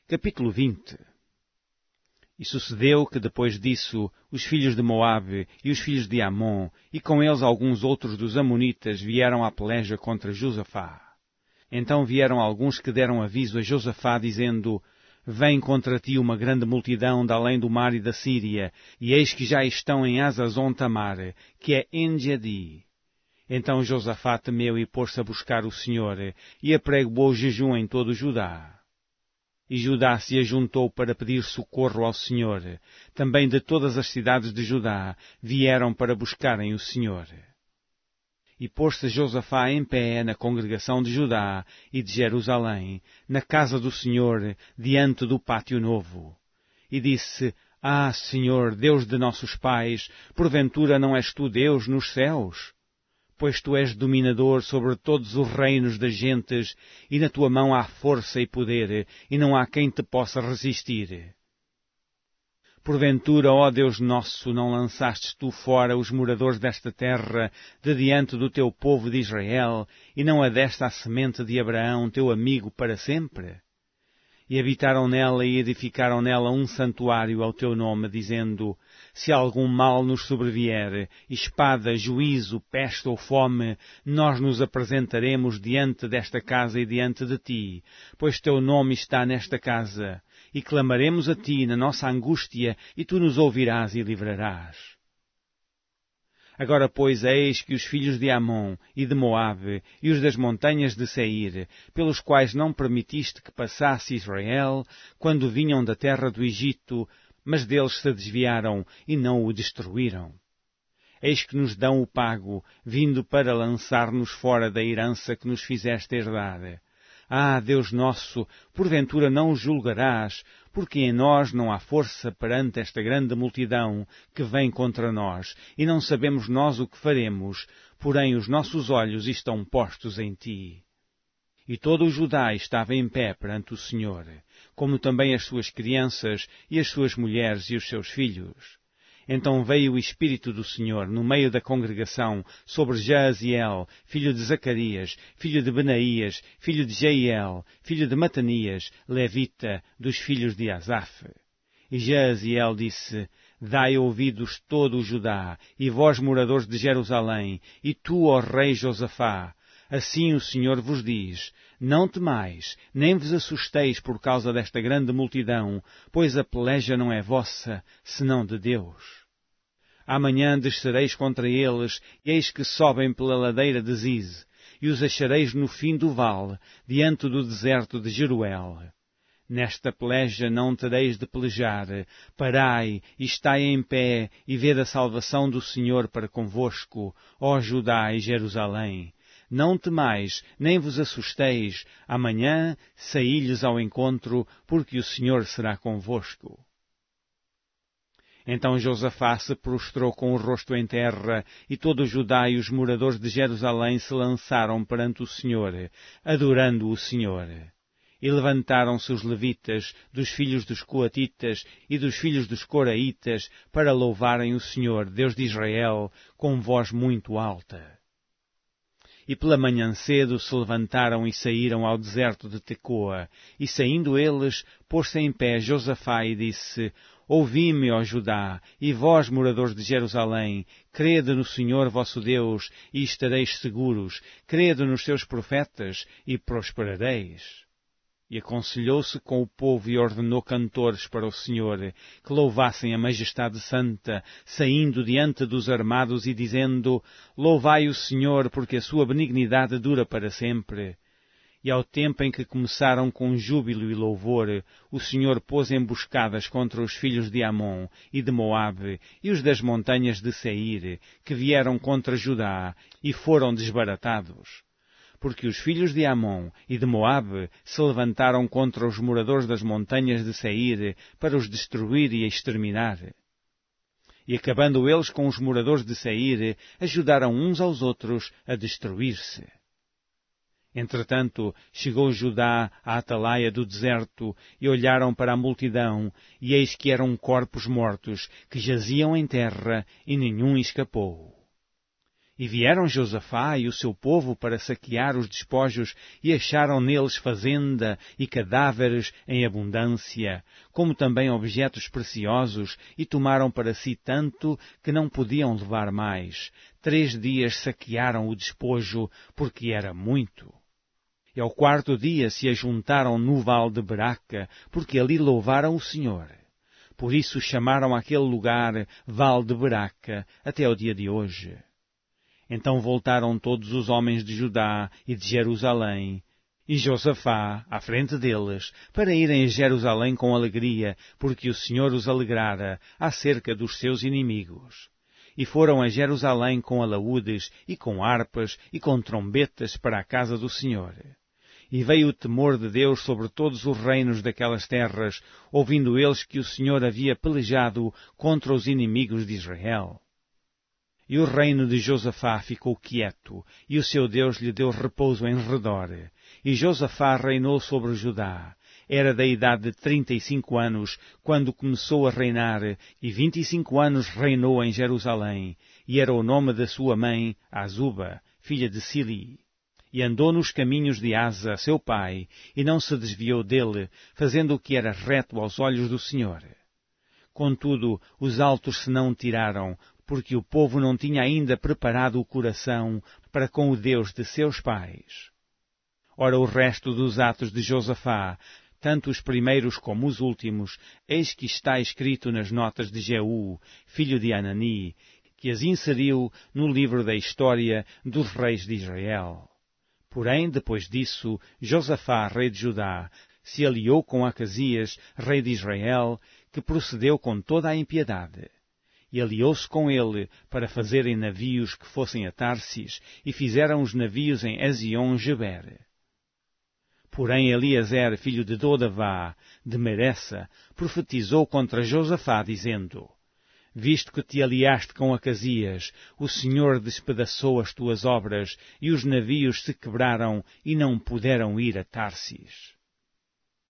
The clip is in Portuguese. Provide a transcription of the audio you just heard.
Capítulo 20. E sucedeu que depois disso os filhos de Moabe e os filhos de Amon, e com eles alguns outros dos Amonitas, vieram à peleja contra Josafá. Então vieram alguns que deram aviso a Josafá, dizendo: Vem contra ti uma grande multidão de além do mar e da Síria, e eis que já estão em Hazazon Tamar, que é En-Gedi. Então Josafá temeu e pôs-se a buscar o Senhor, e apregoou jejum em todo Judá. E Judá se ajuntou para pedir socorro ao Senhor. Também de todas as cidades de Judá vieram para buscarem o Senhor. E pôs-se Josafá em pé na congregação de Judá e de Jerusalém, na casa do Senhor, diante do pátio novo. E disse: Ah, Senhor, Deus de nossos pais, porventura não és tu Deus nos céus? Pois tu és dominador sobre todos os reinos das gentes, e na tua mão há força e poder, e não há quem te possa resistir. Porventura, ó Deus nosso, não lançastes tu fora os moradores desta terra de diante do teu povo de Israel, e não a deste à semente de Abraão, teu amigo, para sempre? E habitaram nela e edificaram nela um santuário ao teu nome, dizendo: Se algum mal nos sobrevier, espada, juízo, peste ou fome, nós nos apresentaremos diante desta casa e diante de ti, pois teu nome está nesta casa, e clamaremos a ti na nossa angústia, e tu nos ouvirás e livrarás. Agora, pois, eis que os filhos de Amon e de Moabe e os das montanhas de Seir, pelos quais não permitiste que passasse Israel, quando vinham da terra do Egito, mas deles se desviaram e não o destruíram. Eis que nos dão o pago, vindo para lançar-nos fora da herança que nos fizeste herdar. Ah, Deus nosso, porventura não o julgarás, porque em nós não há força perante esta grande multidão que vem contra nós, e não sabemos nós o que faremos, porém os nossos olhos estão postos em ti. E todo o Judá estava em pé perante o Senhor, como também as suas crianças e as suas mulheres e os seus filhos. Então veio o Espírito do Senhor no meio da congregação sobre Jaaziel, filho de Zacarias, filho de Benaías, filho de Jeiel, filho de Matanias, levita, dos filhos de Asaf. E Jaaziel disse: Dai ouvidos todo o Judá, e vós moradores de Jerusalém, e tu, ó rei Josafá. Assim o Senhor vos diz: Não temais, nem vos assusteis por causa desta grande multidão, pois a peleja não é vossa, senão de Deus. Amanhã descereis contra eles, e eis que sobem pela ladeira de Ziz, e os achareis no fim do vale, diante do deserto de Jeruel. Nesta peleja não tereis de pelejar. Parai, e estai em pé, e vede a salvação do Senhor para convosco, ó Judá e Jerusalém. Não temais, nem vos assusteis, amanhã saí-lhes ao encontro, porque o Senhor será convosco. Então Josafá se prostrou com o rosto em terra, e todo o Judá e os moradores de Jerusalém se lançaram perante o Senhor, adorando o Senhor. E levantaram-se os levitas, dos filhos dos coatitas e dos filhos dos coraitas, para louvarem o Senhor, Deus de Israel, com voz muito alta. E pela manhã cedo se levantaram e saíram ao deserto de Tecoa. E saindo eles, pôs-se em pé Josafá e disse: Ouvi-me, ó Judá, e vós, moradores de Jerusalém, crede no Senhor vosso Deus, e estareis seguros. Crede nos seus profetas, e prosperareis. E aconselhou-se com o povo e ordenou cantores para o Senhor, que louvassem a majestade santa, saindo diante dos armados e dizendo: Louvai o Senhor, porque a sua benignidade dura para sempre. E ao tempo em que começaram com júbilo e louvor, o Senhor pôs emboscadas contra os filhos de Amon e de Moabe e os das montanhas de Seir, que vieram contra Judá, e foram desbaratados. Porque os filhos de Amon e de Moabe se levantaram contra os moradores das montanhas de Seir para os destruir e exterminar. E acabando eles com os moradores de Seir, ajudaram uns aos outros a destruir-se. Entretanto, chegou Judá à atalaia do deserto, e olharam para a multidão, e eis que eram corpos mortos, que jaziam em terra, e nenhum escapou. E vieram Josafá e o seu povo para saquear os despojos e acharam neles fazenda e cadáveres em abundância, como também objetos preciosos, e tomaram para si tanto que não podiam levar mais. 3 dias saquearam o despojo, porque era muito. E ao 4º dia se ajuntaram no vale de Beraca, porque ali louvaram o Senhor. Por isso chamaram aquele lugar Vale de Beraca até o dia de hoje. Então voltaram todos os homens de Judá e de Jerusalém, e Josafá, à frente deles, para irem a Jerusalém com alegria, porque o Senhor os alegrara acerca dos seus inimigos. E foram a Jerusalém com alaúdes, e com harpas, e com trombetas para a casa do Senhor. E veio o temor de Deus sobre todos os reinos daquelas terras, ouvindo eles que o Senhor havia pelejado contra os inimigos de Israel. E o reino de Josafá ficou quieto, e o seu Deus lhe deu repouso em redor. E Josafá reinou sobre Judá. Era da idade de 35 anos, quando começou a reinar, e 25 anos reinou em Jerusalém. E era o nome da sua mãe, Azuba, filha de Sili. E andou nos caminhos de Asa, seu pai, e não se desviou dele, fazendo o que era reto aos olhos do Senhor. Contudo, os altos se não tiraram, porque o povo não tinha ainda preparado o coração para com o Deus de seus pais. Ora, o resto dos atos de Josafá, tanto os primeiros como os últimos, eis que está escrito nas notas de Jeú, filho de Anani, que as inseriu no livro da história dos reis de Israel. Porém, depois disso, Josafá, rei de Judá, se aliou com Acasias, rei de Israel, que procedeu com toda a impiedade. E aliou-se com ele para fazerem navios que fossem a Tarsis, e fizeram os navios em Ezion-Geber. Porém Eliezer, filho de Dodavá, de Meressa, profetizou contra Josafá, dizendo: Visto que te aliaste com Acasias, o Senhor despedaçou as tuas obras, e os navios se quebraram e não puderam ir a Tarsis.